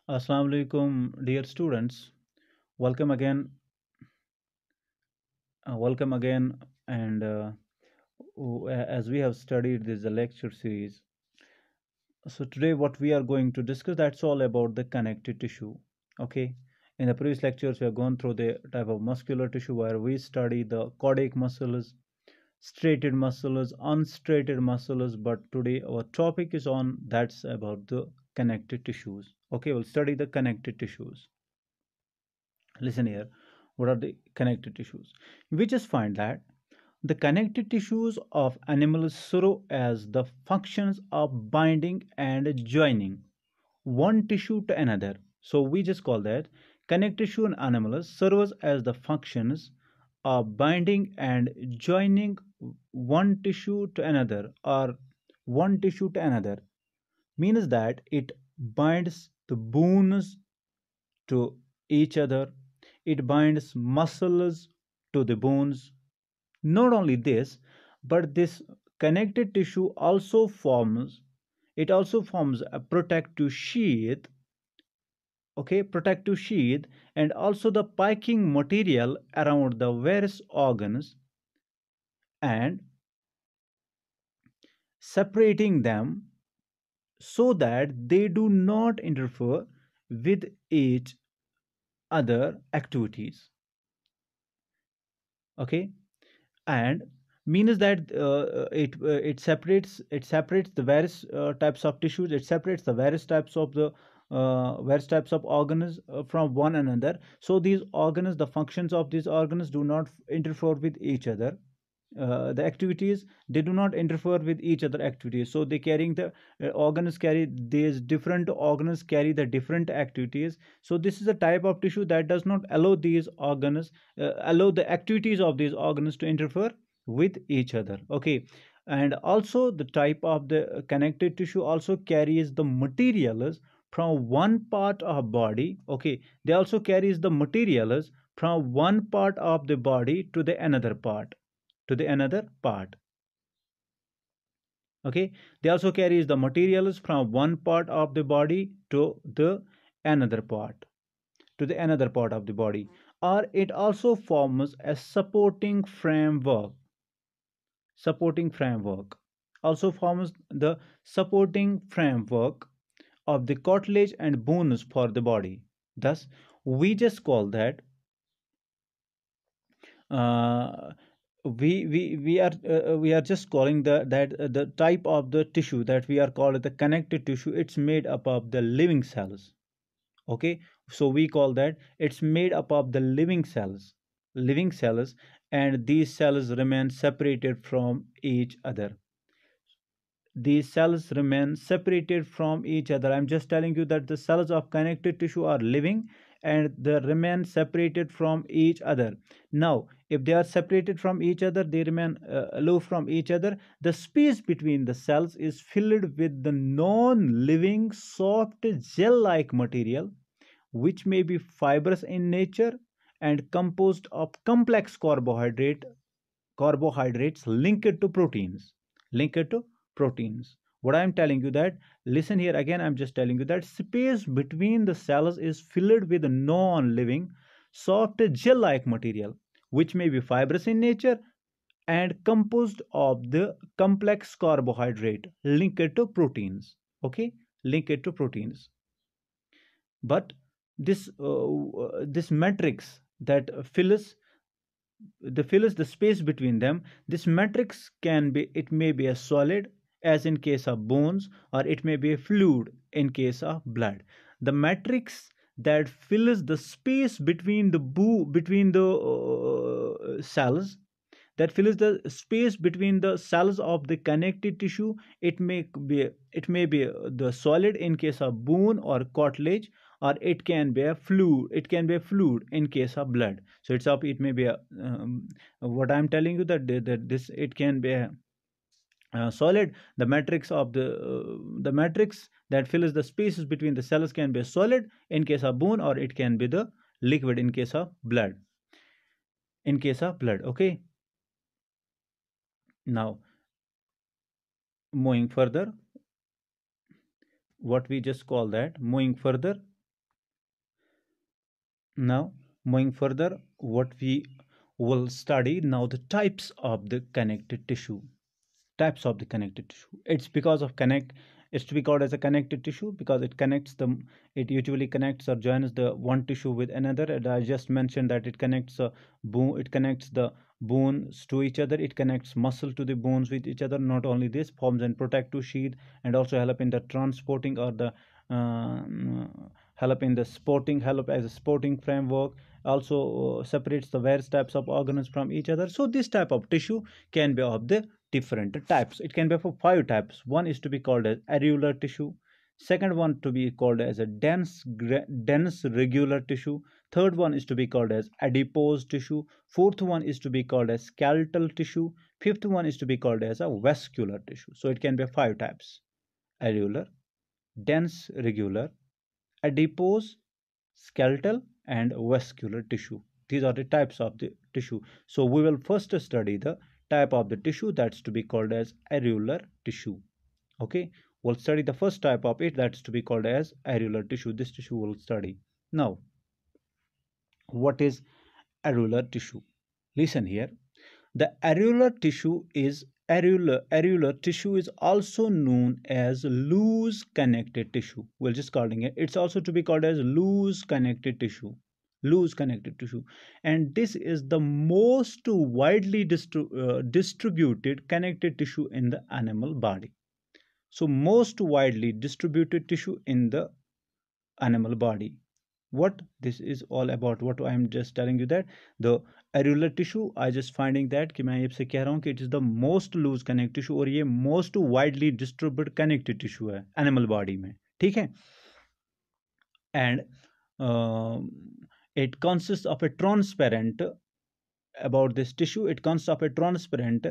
Assalamu alaikum, dear students. Welcome again. Welcome again. And as we have studied this lecture series, so today what we are going to discuss that's all about the connective tissue. Okay. In the previous lectures, we have gone through the type of muscular tissue where we study the cardiac muscles, straighted muscles, unstraighted muscles. But today our topic is on that's about the connective tissues. Okay, we'll study the connective tissues. Listen here, what are the connective tissues? We just find that the connective tissues of animals serve as the functions of binding and joining one tissue to another. So we just call that connective tissue in animals serves as the functions of binding and joining one tissue to another, or one tissue to another means that it binds the bones to each other. It binds muscles to the bones. Not only this, but this connected tissue also forms, it also forms a protective sheath, okay, protective sheath, and also the packing material around the various organs and separating them so that they do not interfere with each other activities. Okay, and means that it separates the various types of tissues. It separates the various types of organs from one another, so these organs, the functions of these organs do not interfere with each other. The activities, they do not interfere with each other activities, so they carrying the organs carry these different organs carry the different activities. So this is a type of tissue that does not allow these organs allow the activities of these organs to interfere with each other. Okay, and also the type of the connective tissue also carries the materials from one part of body. Okay, they also carries the materials from one part of the body to the another part, okay. They also carries the materials from one part of the body to the another part, of the body, or it also forms a supporting framework also forms the supporting framework of the cartilage and bones for the body. Thus we just call that uh, we are just calling the type of the tissue that we are called the connective tissue. It's made up of the living cells. Okay, so we call that it's made up of the living cells, and these cells remain separated from each other. These cells remain separated from each other. I'm just telling you that the cells of connective tissue are living and they remain separated from each other. Now, if they are separated from each other, they remain aloof from each other. The space between the cells is filled with the non living, soft, gel like material, which may be fibrous in nature and composed of complex carbohydrates linked to proteins. What I'm telling you that, listen here again, I'm just telling you that space between the cells is filled with non-living, soft gel-like material, which may be fibrous in nature and composed of the complex carbohydrate linked to proteins. Okay, linked to proteins. But this matrix that fills the space between them, this matrix can be, it may be a solid as in case of bones, or it may be a fluid in case of blood. The matrix that fills the space between the cells, that fills the space between the cells of the connective tissue, it may be the solid in case of bone or cartilage, or it can be a fluid in case of blood. So it may be a what I'm telling you that this it can be a solid. The matrix that fills the spaces between the cells can be a solid in case of bone, or it can be the liquid in case of blood. Okay, now moving further, what we just call that moving further Now, moving further, what we will study now, the types of the connective tissue. Types of the connective tissue. It's because of connect, it's to be called as a connective tissue because it connects them, it usually connects or joins the one tissue with another. And I just mentioned that it connects bone, it connects the bones to each other, it connects muscle to the bones with each other. Not only this, forms an protective sheath and also help in the transporting or the help in the sporting, help as a sporting framework, also separates the various types of organs from each other. So this type of tissue can be of the different types. It can be for five types. One is to be called as areolar tissue. Second one to be called as a dense regular tissue. Third one is to be called as adipose tissue. Fourth one is to be called as skeletal tissue. Fifth one is to be called as a vascular tissue. So it can be five types: areolar, dense regular, adipose, skeletal, and vascular tissue. These are the types of the tissue. So we will first study the type of the tissue that's to be called as areolar tissue. Okay, we'll study the first type of it, that's to be called as areolar tissue. This tissue we'll study. Now, what is areolar tissue? Listen here. The areolar tissue is also known as loose connected tissue. We're just calling it. It's also to be called as loose connected tissue. Loose connected tissue, and this is the most widely distributed connected tissue in the animal body. So most widely distributed tissue in the animal body. What this is all about, what I am just telling you, that the areolar tissue, I just finding that कि मैं आपसे कह रहा हूँ कि it is the most loose connective tissue और ये most widely distributed connective tissue है animal body में, ठीक है? And uh, it consists of a transparent, about this tissue, it consists of a transparent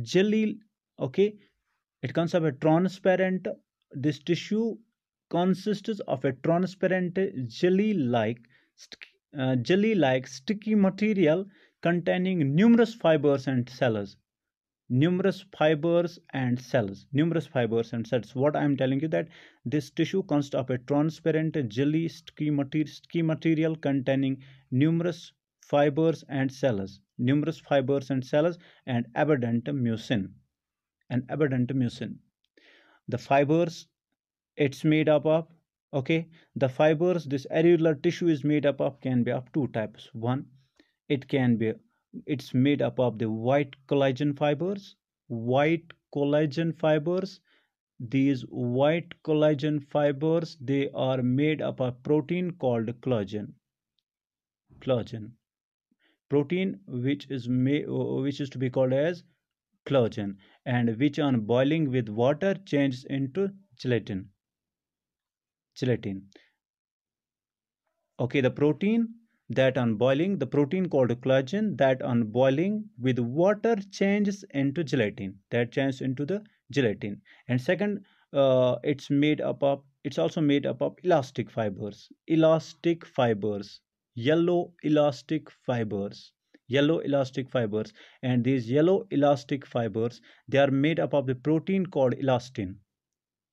jelly. Okay, it consists of a transparent, this tissue consists of a transparent jelly-like sticky material containing numerous fibers and cells. Numerous fibers and cells. What I am telling you, that this tissue consists of a transparent jelly sticky material containing numerous fibers and cells. And abundant mucin. The fibers it's made up of, okay, the fibers this areolar tissue is made up of can be of two types. One, it can be, it's made up of the white collagen fibers. These white collagen fibers, they are made up of protein called collagen protein, which is to be called as collagen, and which on boiling with water changes into gelatin. Okay, the protein the protein called collagen, that on boiling with water changes into gelatin, the gelatin. And second, it's also made up of yellow elastic fibers. And these yellow elastic fibers, they are made up of the protein called elastin.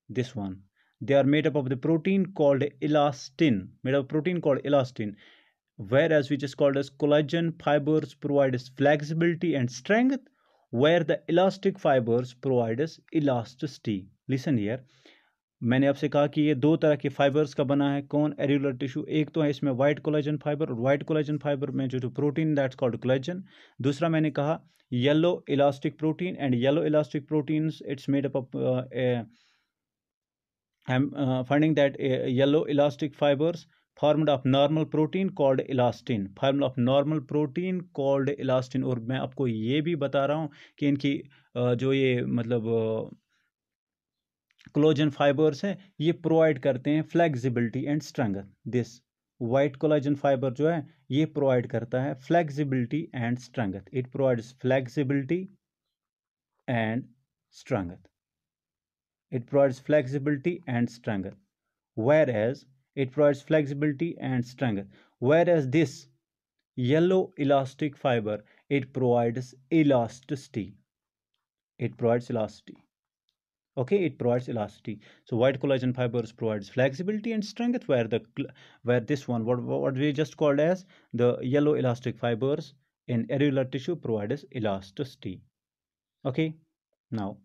This one, they are made up of the protein called elastin, whereas which is called as collagen fibers provide us flexibility and strength, where the elastic fibers provide us elasticity. Listen here, मैंने आपसे कहा कि ये दो तरह के fibres का बना है कौन, एरियुलर टिश्यू. एक तो है इसमें व्हाइट कोलेजन फाइबर, और व्हाइट कोलेजन फाइबर में जो प्रोटीन दैट्स कॉल्ड कोलेजन. दूसरा मैंने कहा yellow elastic protein, and yellow elastic proteins it's made up of I'm finding that yellow elastic fibers formed of normal protein called elastin, और मैं आपको ये भी बता रहा हूँ कि इनकी जो ये मतलब कोलेजन फाइबर्स हैं, ये प्रोवाइड करते हैं flexibility and strength. This white collagen fibre जो है ये प्रोवाइड करता है flexibility and strength. It provides flexibility and strength. It provides flexibility and strength. Whereas this yellow elastic fiber, it provides elasticity. Okay, it provides elasticity. So white collagen fibers provides flexibility and strength, where this one, what we just called as the yellow elastic fibers in areolar tissue, provides elasticity. Okay, now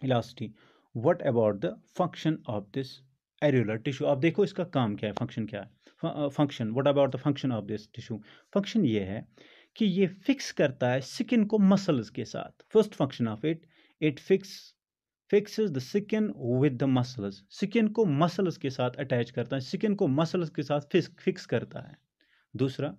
elasticity. What about the function of this areolar tissue? आप देखो इसका काम क्या है, function क्या है. Function, what about the function of this tissue? Function ये है कि ये फिक्स करता है स्किन को मसल्स के साथ. First function of it, it fixes the skin with the muscles. Skin को मसल्स के साथ अटैच करता है, स्किन को मसल्स के साथ फिक्स करता है. दूसरा,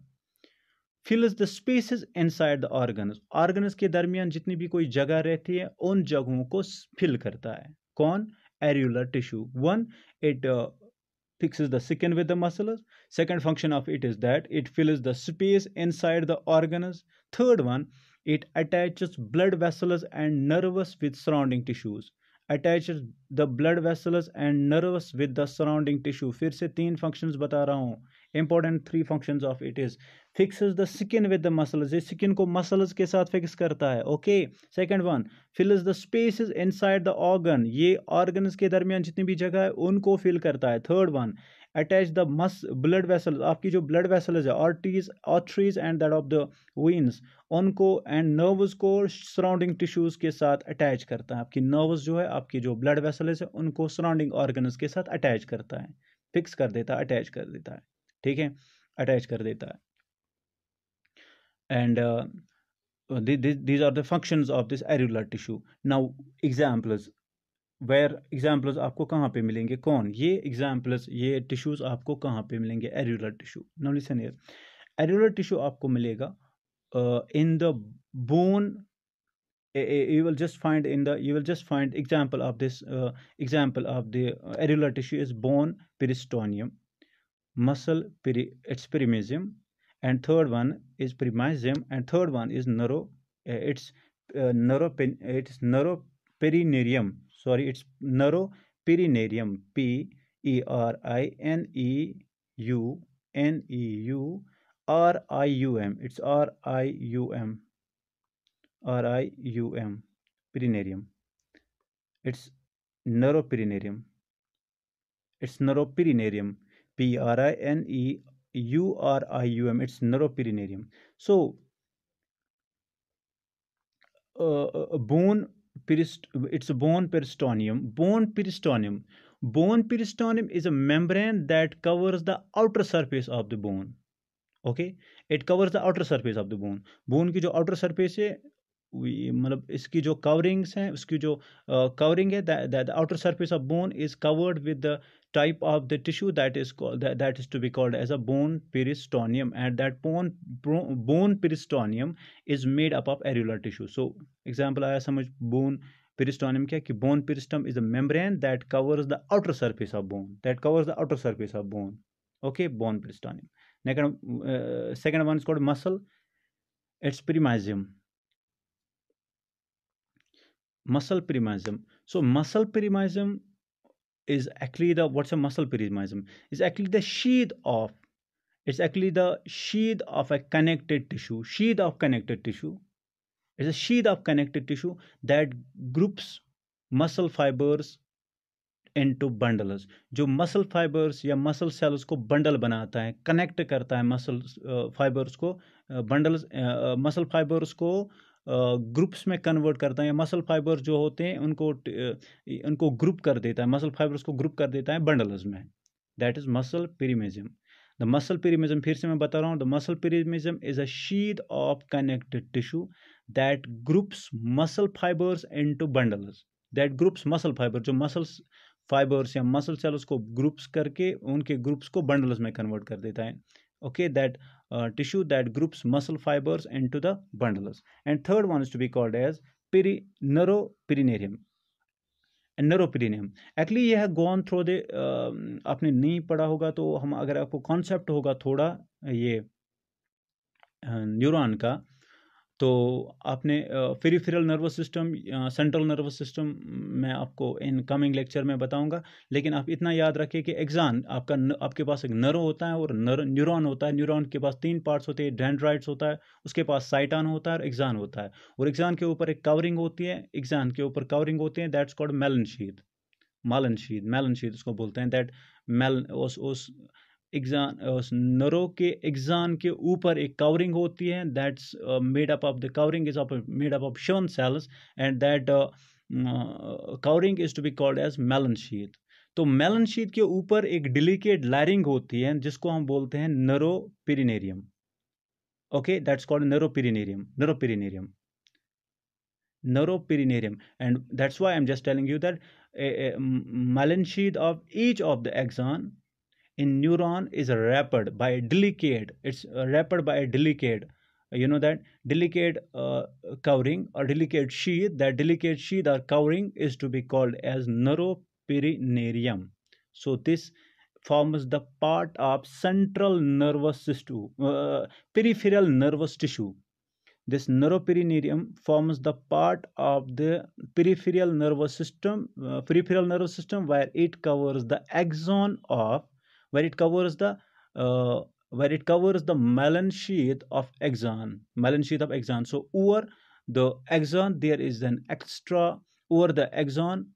फिल्स the spaces inside the organs. Organs के दरमियान जितनी भी कोई जगह रहती है उन जगहों को फिल करता है. कौन? Areolar tissue. One, it fixes the skin with the muscles. Second function of it is that it fills the space inside the organs. Third one, it attaches blood vessels and nerves with surrounding tissues. Attaches the blood vessels and nerves with the surrounding tissue. फिर से तीन functions बता रहा हूँ. Important three functions of it is fixes the skin with the muscles. ये skin को muscles के साथ fix करता है. Okay. Second one, fills the spaces inside the organ. ये organs के दरमियान जितनी भी जगह है उनको fill करता है. Third one, attach the blood vessels. आपकी जो blood vessels है, arteries and that of the veins, उनको and nerves को surrounding tissues के साथ attach करता है. आपकी nerves जो है, आपकी जो blood vessels है, उनको surrounding organs के साथ attach करता है, fix कर देता है, attach कर देता है. ठीक है, attach कर देता है. And these are the functions of this areolar tissue. Now examples, where examples आपको कहाँ पे मिलेंगे? कौन ये examples, ये tissues आपको कहाँ पे मिलेंगे? areolar tissue. Now listen here, areolar tissue आपको मिलेगा in the bone. You will just find example of this example of the areolar tissue is bone peristonium, muscle it's perimysium, and third one is perimysium, and third one is it's neuroperinarium. Sorry, it's neuroperinarium. P-E-R-I-N-E-U-N-E-U-R-I-U-M. It's R-I-U-M, perinarium. It's neuroperinarium. It's neuroperinarium. P-R-I-N-E-U-R-I-U-M. It's neuroperinarium. So, it's a bone peristonium. Bone peristonium is a membrane that covers the outer surface of the bone. Okay, it covers the outer surface of the bone. Bone की जो outer surface है, मतलब इसकी जो coverings हैं, उसकी जो covering है, that the outer surface of bone is covered with the type of the tissue that is called, that is to be called as a bone peristonium, and that bone peristonium is made up of areolar tissue. So example आया समझ, bone peristonium क्या कि bone peristome is a membrane that covers the outer surface of bone, okay, bone peristonium. Second one is called muscle. It's perimysium. So muscle perimysium is actually the, what's a muscle perimysium? It's actually the sheath of a connected tissue. It's a sheath of connected tissue that groups muscle fibers into bundles. जो muscle fibers या muscle cells को bundle बनाता है, connect करता है muscle fibers को, bundles muscle fibers को groups में कन्वर्ट करता है, या मसल फाइबर्स जो होते हैं उनको ग्रुप कर देता है, मसल फाइबर्स को ग्रुप कर देता है बंडल्स में. That is muscle perimysium. The muscle perimysium, फिर से मैं बता रहा हूँ, the muscle perimysium is a sheath of connected tissue that groups muscle fibres into bundles. That groups muscle fibre, जो मसल फाइबर्स या मसल सेल्स को ग्रुप्स करके उनके ग्रुप्स को बंडल्स में कन्वर्ट कर देता है. Okay, that tissue that groups muscle fibers into the bundles. And third one is to be called as neuroperinarium. And neuroperinarium actually ये है gone through the आपने नहीं पढ़ा होगा तो हम, अगर आपको concept होगा थोड़ा ये न्यूरॉन का, तो आपने peripheral nervous system, central nervous system मैं आपको इन कमिंग लेक्चर में बताऊंगा। लेकिन आप इतना याद रखिए कि एक्सान आपका आपके पास एक नर्व होता है और न्यूरॉन होता है। न्यूरॉन के पास तीन पार्ट्स होते हैं, डेंड्राइट्स होता है, उसके पास साइटॉन होता है और एक्सान होता है। और एक्सान के ऊपर एक कवरिंग होती है, एक्सान के ऊपर कवरिंग होती है, that's called myelin sheath. Myelin sheath उसको बोलते हैं। दैट मेल उस एग्जान उस नरों के एग्जान के ऊपर एक कवरिंग होती है, that's made up of the covering is made up of Schwann cells, and that covering is to be called as myelin sheath. तो मेलन शीथ के ऊपर एक डिलिकेट लायरिंग होती है जिसको हम बोलते हैं neuroperineurium. Okay, that's called neuroperineurium neuroperinarium. And that's why I'm just telling you that a myelin sheath of each of the axon in neuron is wrapped by a delicate, it's wrapped by a delicate, that delicate covering or delicate sheath. That delicate sheath or covering is to be called as neuroperinarium. So this forms the part of central nervous system, peripheral nervous tissue. This neuroperinarium forms the part of the peripheral nervous system, where it covers the axon of, where it covers the uh, melon sheath of axon. So over the axon there is an extra, over the axon,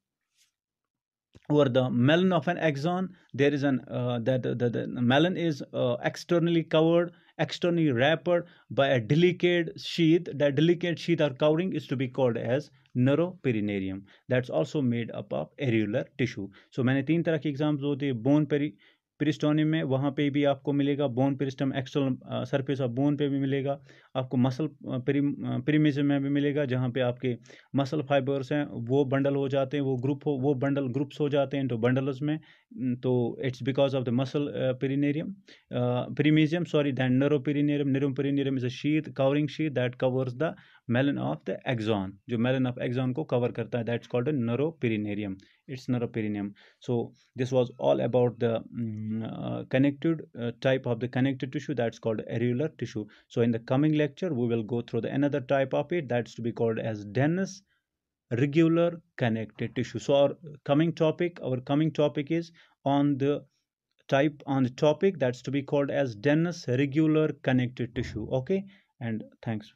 over the melon of an axon there is an the melon is externally covered, externally wrapped by a delicate sheath. That delicate sheath or covering is to be called as neuroperinarium. That's also made up of areolar tissue. So मैंने तीन तरह के example होते हैं, bone पेरिस्टोनियम में, वहाँ पे भी आपको मिलेगा bone periosteum, external surface of bone पे भी मिलेगा आपको, मसल पेरिमिज्म में भी मिलेगा, जहाँ पे आपके मसल फाइबर्स हैं वो बंडल हो जाते हैं, वो बंडल ग्रुप्स हो जाते हैं तो बंडल्स में। तो it's because of the muscle perineurium perimysium sorry then neuroperineurium is a sheath, covering sheath that covers the myelin of the axon, जो मेलन ऑफ एक्सॉन को कवर करता है, that's called neuroperineurium, it's neuroperineurium. So this was all about the connected type of the connective tissue, that's called areolar tissue. So in the coming lecture we will go through the another type of it, that's to be called as dense regular connective tissue. So our coming topic is on the topic that's to be called as dense regular connective tissue. Okay, and thanks.